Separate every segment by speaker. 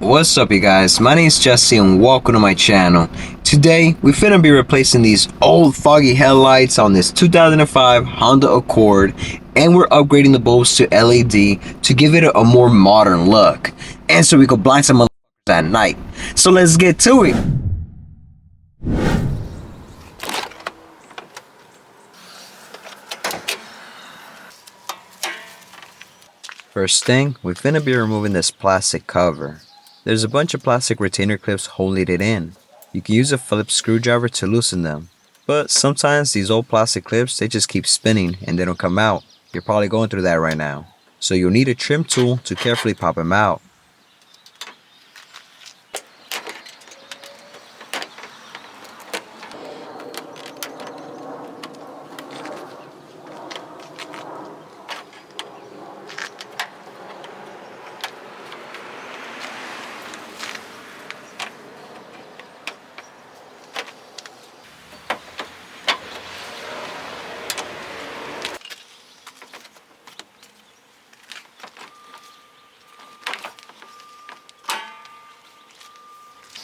Speaker 1: What's up you guys, my name is Jesse and welcome to my channel. Today we finna be replacing these old foggy headlights on this 2005 Honda Accord, and we're upgrading the bulbs to LED to give it a more modern look, and so we could blind some motherfuckers at night. So let's get to it. First thing, we finna be removing this plastic cover. There's a bunch of plastic retainer clips holding it in. You can use a Phillips screwdriver to loosen them. But sometimes these old plastic clips, they just keep spinning and they don't come out. You're probably going through that right now. So you'll need a trim tool to carefully pop them out.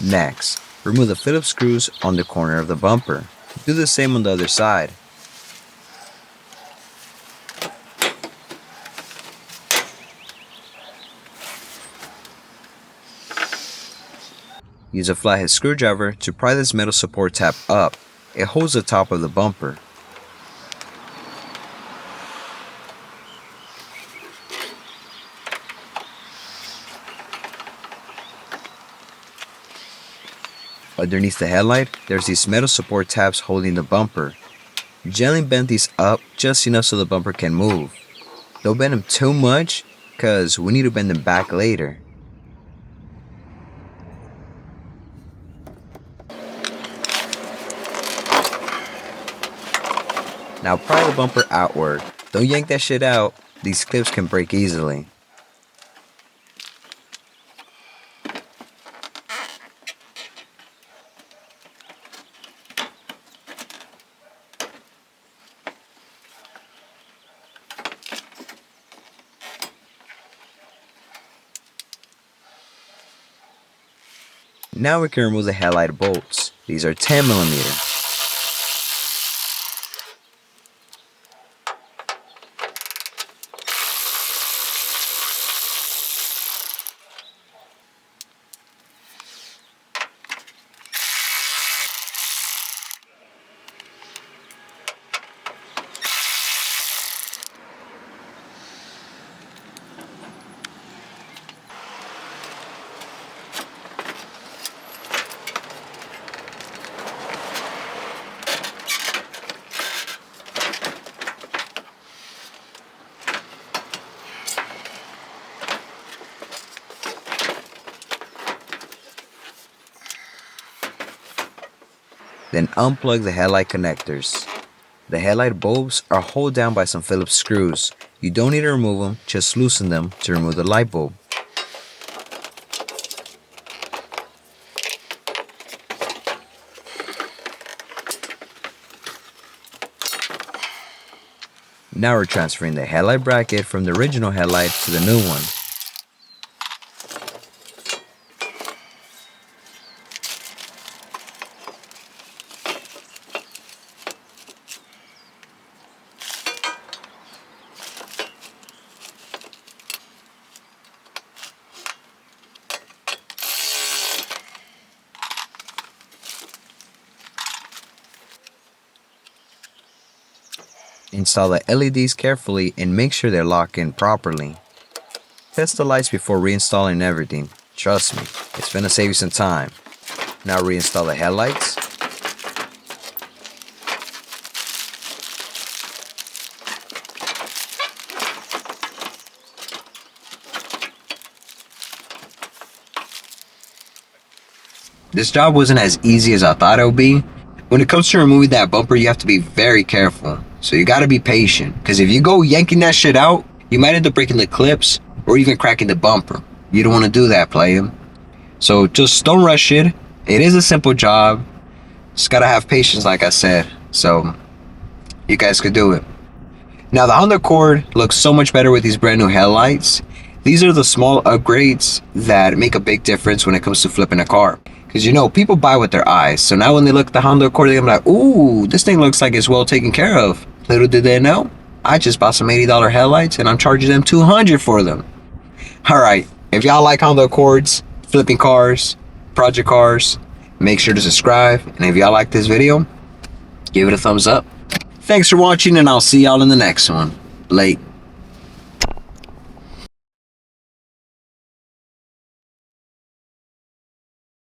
Speaker 1: Next, remove the Phillips screws on the corner of the bumper. Do the same on the other side. Use a flathead screwdriver to pry this metal support tab up. It holds the top of the bumper. Underneath the headlight, there's these metal support tabs holding the bumper. Gently bend these up just enough so the bumper can move. Don't bend them too much, cause we need to bend them back later. Now pry the bumper outward. Don't yank that shit out, these clips can break easily. Now we can remove the headlight bolts. These are 10mm. Then unplug the headlight connectors. The headlight bulbs are held down by some Phillips screws. You don't need to remove them, just loosen them to remove the light bulb. Now we're transferring the headlight bracket from the original headlight to the new one. Install the LEDs carefully and make sure they're locked in properly. Test the lights before reinstalling everything. Trust me, it's gonna save you some time. Now reinstall the headlights. This job wasn't as easy as I thought it would be. When it comes to removing that bumper, you have to be very careful. So you gotta be patient, because if you go yanking that shit out, you might end up breaking the clips or even cracking the bumper. You don't want to do that, player. So just don't rush it. It is a simple job. Just gotta have patience, like I said. So you guys could do it. Now the Honda Accord looks so much better with these brand new headlights. These are the small upgrades that make a big difference when it comes to flipping a car. Because, you know, people buy with their eyes. So now when they look at the Honda Accord, they're like, ooh, this thing looks like it's well taken care of. Little did they know, I just bought some $80 headlights and I'm charging them $200 for them. All right, if y'all like Honda Accords, flipping cars, project cars, make sure to subscribe. And if y'all like this video, give it a thumbs up. Thanks for watching, and I'll see y'all in the next one. Late.